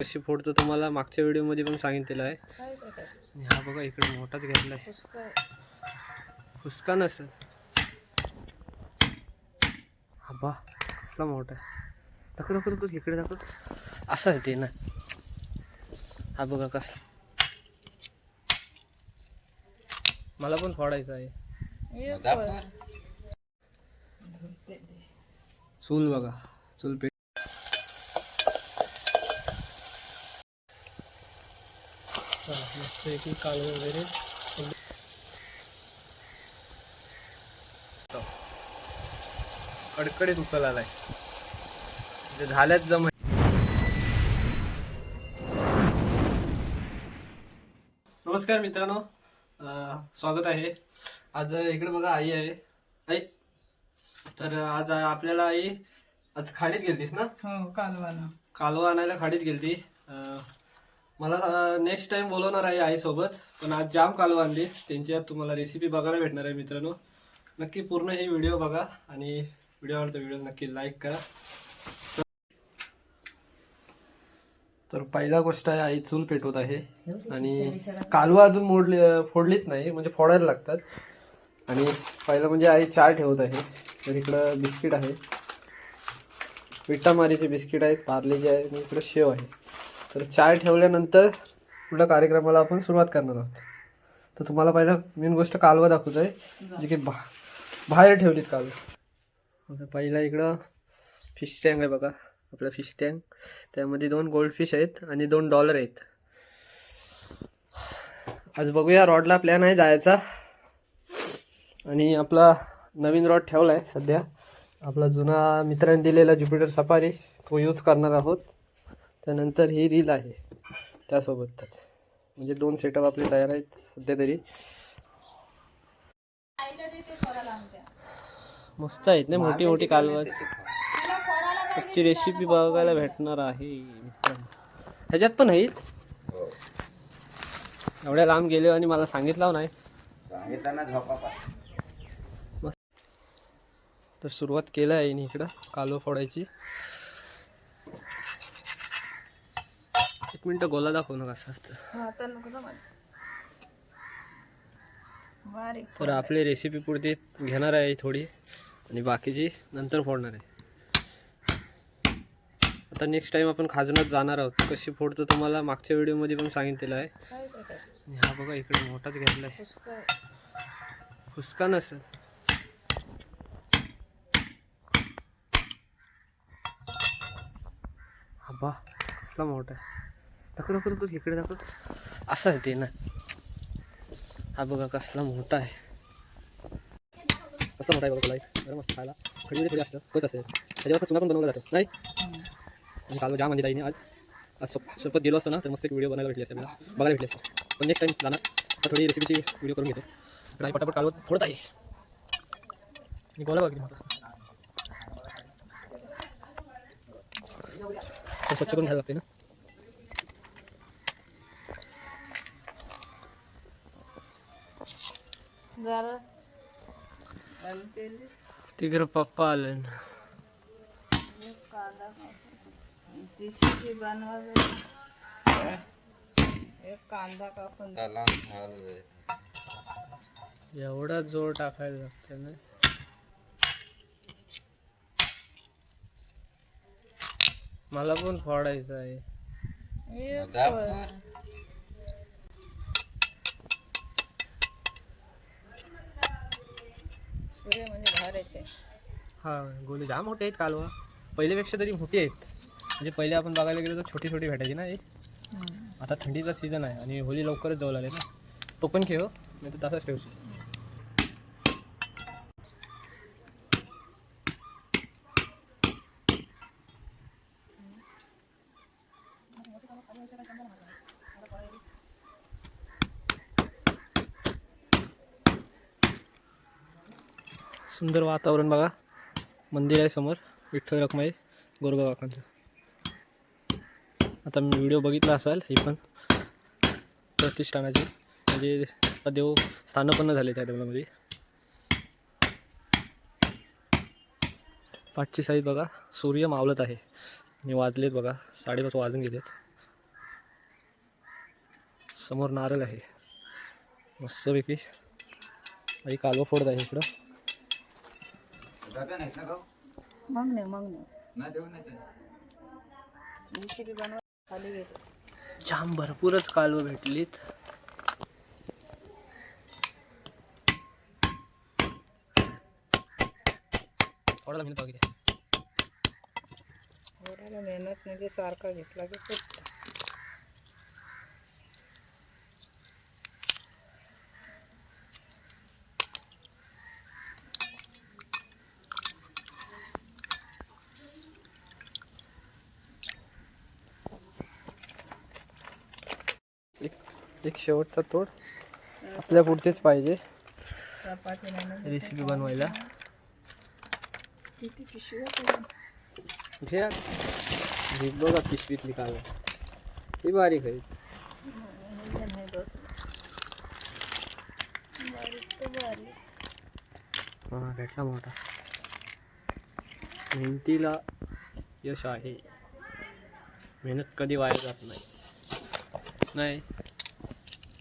कशी फोडतो तुम्हाला मागच्या व्हिडिओमध्ये पण सांगितलेलं आहे. हा बघा इकडे मोठाच घेतलाय. फुसका नसेल हा बा कसला मोठा आहे. दाखव इकडे दाखव. असाच ते ना. हा बघा कसला. मला पण फोडायचा आहे. चूल बघा चूल पेट. मस्त काल वगैरे कडकडीत उकल आलाय. झाल्याच जम. नमस्कार मित्रांनो, स्वागत आहे. आज इकडे बघा आई आहे. आई तर आज आपल्याला आई आज खाडीत गेलतीस ना? हो, कालवा आणायला खाडीत गेलती. मला नेक्स्ट टाइम बोलवणार आहे आई सोबत, पण आज जाम कालवा आणली. त्यांच्यात तुम्हाला रेसिपी बघायला भेटणार आहे मित्रांनो. नक्की पूर्ण ही व्हिडिओ बघा आणि व्हिडिओ आवडतो व्हिडिओ नक्की लाईक करा. तर पहिला गोष्ट आहे आई चूल पेटवत आहे आणि कालवा अजून फोडलीच नाही, म्हणजे फोडायला लागतात. आणि पहिलं म्हणजे आई चहा ठेवत आहे. तर इकडं बिस्किट आहे, विटामारीचे बिस्किट आहेत, पार्लेचे आहे आणि इकडं शेव आहे. तर चाय ठेवल्यानंतर पुढल्या कार्यक्रमाला आपण सुरुवात करणार आहोत. तर तुम्हाला पहिला मेन गोष्ट कालवा दाखवत आहे, जे की बाहेर ठेवलीत कालवा. पहिला इकडं फिश टँक आहे बघा, आपला फिश टँक. त्यामध्ये 2 गोल्डफिश आहेत आणि $2 आहेत. आज बघूया, रॉडला प्लॅन आहे जायचा. आणि आपला नवीन रॉड ठेवला आहे सध्या, आपला जुना मित्रांनी दिलेला ज्युपिटर सफारी, तो यूज करणार आहोत. त्यानंतर ही रील आहे त्यासोबतच, म्हणजे 2 सेटअप आपले तयार आहेत सध्या तरी. मस्त आहेत ना, मोठी मोठी कालवा. त्याची रेसिपी बघायला भेटणार आहे ह्याच्यात पण आहेत. एवढ्या लांब गेले आणि मला सांगितलं नाही. तर सुरुवात केलं आहे इकडं कालवा फोडायची. 1 मिनिट गोला दाखव ना कसं असतं. तर आपली रेसिपी पुरती घेणार आहे थोडी आणि बाकीची नंतर फोडणार आहे. आता नेक्स्ट टाइम आपण खाजनात जाणार आहोत. कशी फोडतो तुम्हाला मागच्या व्हिडिओमध्ये पण सांगितलेलं आहे. हा बघा इकडे मोठाच घेतलाय. फुसका नसेल हा बा कसला मोठा आहे. दाखव इकडे दाखव. असाच ते ना. हा बघा कसला मोठा आहे. कसला मोठा आहे बघा. तुला मस्त खायला खडी थोडी असतं कच असेल, त्याच्यावर चुना पण बनवला जातो नाही. आणि काल जाम आणली ताईने. आज सोबत गेलो असतो ना तर मस्त एक व्हिडिओ बनायला भेटली असते, आपल्याला बघायला भेटली असते. पण नेक्स्ट टाइम जाणार. आता थोडी रेसिपीची व्हिडिओ करून घेतो. तर आई पटापट कालवत फोडत आहे. मी बोला बघ स्वच्छ करून घ्यायला लागते ना. तिकडे पप्पा आले ना. एवढा जोर टाकायला लागतं ना. मला पण फोडायचं आहे. हा गोली जाम मोठे आहेत कालवा, पहिल्यापेक्षा तरी मोठी आहेत. म्हणजे पहिले आपण बघायला गेलो तर छोटी छोटी भेटायची ना. आता थंडीचा सीझन आहे आणि होली लवकरच जवळ आले ना. तो पण ठेव, नाही तर तसाच ठेवशील. सुंदर वातावरण बघा. मंदिर आहे समोर, विठ्ठल रखुमाई गोरगाव काकांचं. आता मी व्हिडिओ बघितला असाल, ही पण प्रतिष्ठानाची, म्हणजे देव स्थानपन्न झाले त्या देवळामध्ये. पाठची साईड बघा, सूर्य मावळत आहे आणि वाजलेत बघा 5:30 वाजून गेलेत. समोर नारळ आहे मस्तपैकी. आई कालवा फोडत आहे इकडं. जाम भरपूरच कालवं भेटलीत. थोडा मेहनत वगैरे मेहनत म्हणजे सारखा घेतला की खूप. एक शेवटचा तोड आपल्या पुढचेच पाहिजे चपाती नाही रेसिपी बनवायला. किती पिशव्या घे बघा पिशवीतली काल ही बारीक आहे. हा भेटला मोठा. मेहनतीला यश आहे. मेहनत कधी वाया जात नाही.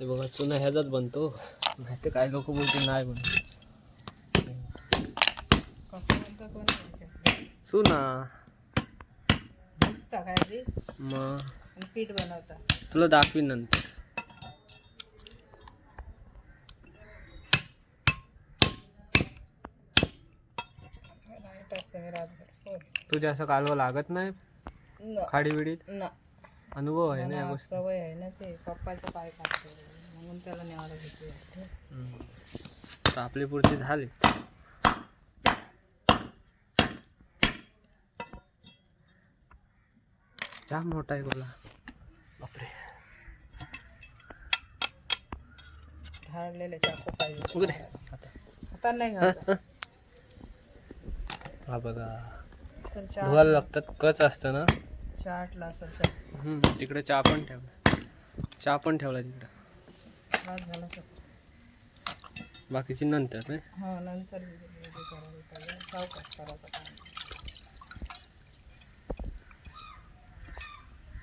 ते बघा चुना ह्याचाच बनतो. नाही तर काय लोक बोलतील नाही बनतो. चुना काय मग पीठ बनवता तुला दाखवीन नंतर. तुझ्या असं कालवं लागत नाही खाडी बिडीत ना. अनुभव आहे ना या गोष्टी. सवय आहे ना ते पप्पाचं पाय काढतो म्हणून त्याला न्यायला घेतली. तर आपली पुढची झाली. जाम मोठा आहे गोला. बापरे झाडलेले चाकू पाहिजे. उघडे आता नाही घालत. हा बघा धुवायला लागतात. कच असतं ना. चाटला असेल तिकडे चहा पण ठेवला तिकडं. झाला बाकीची नंतर नाही. हा नंतर सावकाश करायचं काम.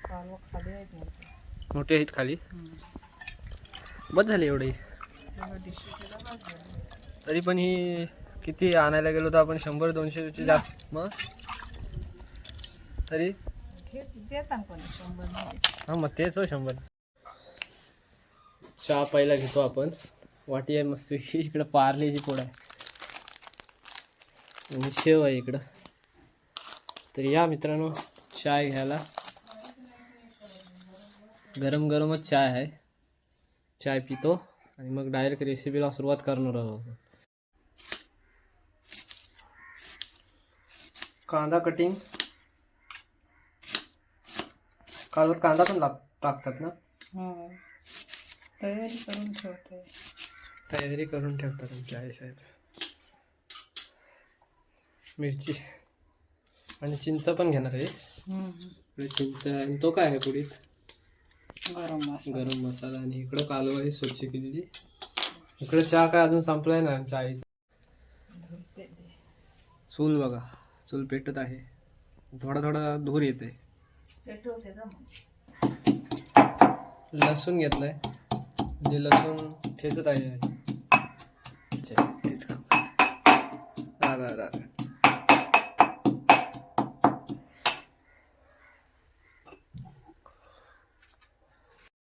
कालवा खाली आहेत मोठे आहेत खाली. बस झाली एवढी. तरी पण ही किती आणायला गेलो तर आपण 100-200 जास्त. मग तरी हा मग तेच हो 100. चहा पहिला घेतो आपण. वाटी आहे मस्त. इकडं पार्लेची पोड आहे आणि शेव आहे इकडं. तर या मित्रांनो चाय घ्यायला. गरम गरमच चाय आहे. चाय पितो आणि मग डायरेक्ट रेसिपीला सुरुवात करणार आहोत. कांदा कटिंग. कालवत कांदा पण टाकतात ना. तयारी करून ठेवते. तयारी करून ठेवतात आमचे आई साहेब. मिरची आणि चिंच पण घेणार आहे. चिंच आणि तो काय आहे पुढीत गरम मसाला. आणि इकडं कालवा आहे स्वच्छ केलेली. इकडे चहा काय अजून संपलाय ना आमच्या आईचा. चूल बघा. चूल पेटत आहे. थोडा धूर येते. लसूण घेतलाय. म्हणजे लसूण ठेचत आहे. रागा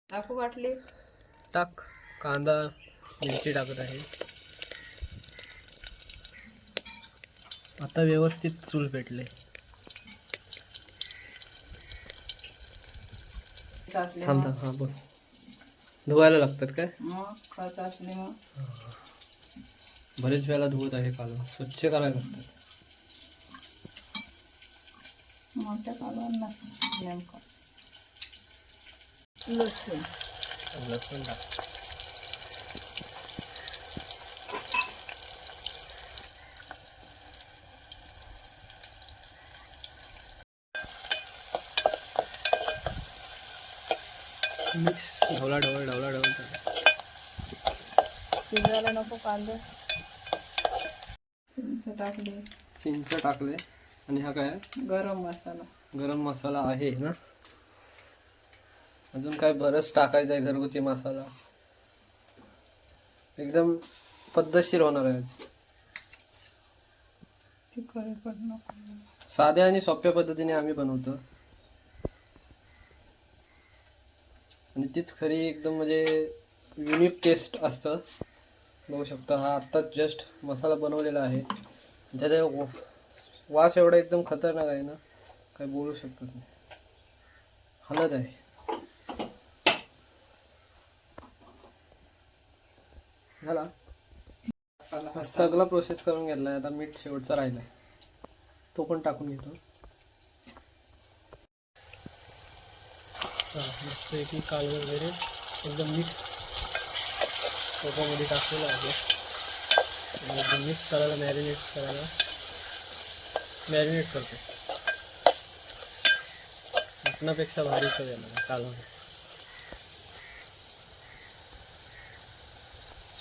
टाकू वाटली टाक. कांदा मिरची टाकत आहे. आता व्यवस्थित चूल पेटले. थांब. हा बोल. धुवायला लागतात काय. बरेच वेळेला धुवत आहे कालवा. स्वच्छ करायला लागतात. मोठ्या कालवांना नेमकं लसूण टाक. मिक्स ढवळा शिजायला नको कांदे. चिंच टाकले. आणि हा काय गरम मसाला आहे ना. अजून काय बरंच टाकायचं आहे घरगुती मसाला. एकदम पद्धतशीर होणार आहे आज. साध्या आणि सोप्या पद्धतीने आम्ही बनवतो आणि तीच खरी एकदम म्हणजे युनिक टेस्ट असतं. बघू शकता हा आत्ताच जस्ट मसाला बनवलेला आहे. त्याचा वास एवढा एकदम खतरनाक आहे ना, काय बोलू शकत नाही. हलत आहे. झाला सगळा प्रोसेस करून घेतलाय. आता मीठ शेवटचा राहिलाय, तो पण टाकून घेतो. मस्त एक कालवण वगैरे एकदम मिक्स कोकोमध्ये टाकलेलं आहे. एकदम मिक्स करायला मॅरिनेट करतो. मटणापेक्षा भारी चव येणार कालवण.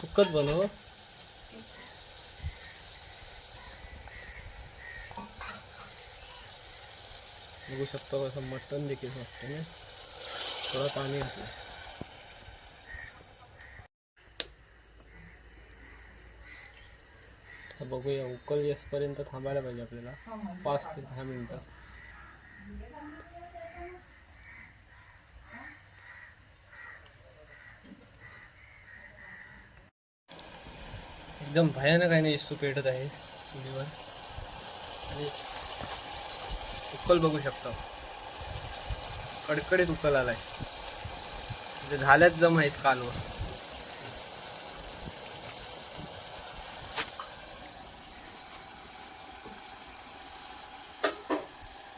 सुक्कच बनव. बघू शकतो कसं मटण देखील वाटतं ना, थोडं पाणी घातलं. तर बघूया उकल येसपर्यंत थांबायला पाहिजे आपल्याला 5 ते 10 मिनिटं. एकदम भयानक आहे ना, इस्तू पेटत आहे चुलीवर आणि उकल बघू शकता. कडकडीत उकल आलाय. म्हणजे झाल्याच जम आहेत कालवं.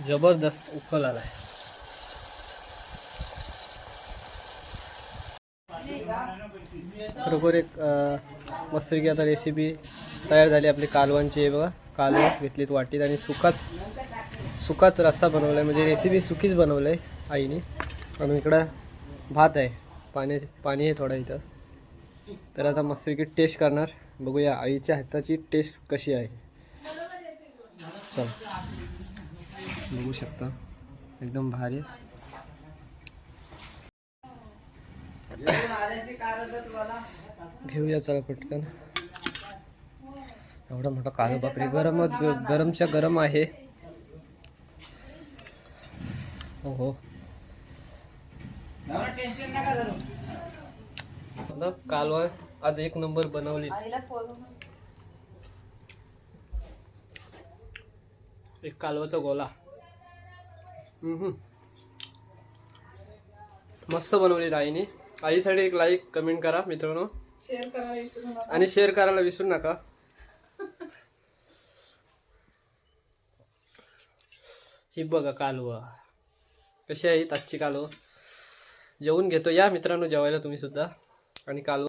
जबरदस्त उकल आलाय. बरोबर एक मस्तपैकी आता रेसिपी तयार झाली आपली कालवांची. बघा कालवं घेतलीत वाटीत आणि सुकाच रस्सा बनवला आहे. म्हणजे रेसिपी सुकीच बनवलं आहे आईने. आणि इकडं भात आहे, पाणी आहे थोडं इथं. तर आता मस्तपैकी टेस्ट करणार. बघूया आईच्या हाताची टेस्ट कशी आहे. चल बघू शकता एकदम भारी. घेऊया चला पटकन. एवढा मोठा कालवा बापरे, गरमच्या गरम आहे. हो कालवा आज एक नंबर बनवली. एक कालवाचा गोला मस्त बनवली आईने. आईसाठी एक लाईक कमेंट करा मित्रांनो, आणि शेअर करायला विसरू नका. ही बघा कालवा कशी आहे आजची कालवं. जेवून घेतो या मित्रांनो, जेवायला तुम्ही सुद्धा. आणि कालवं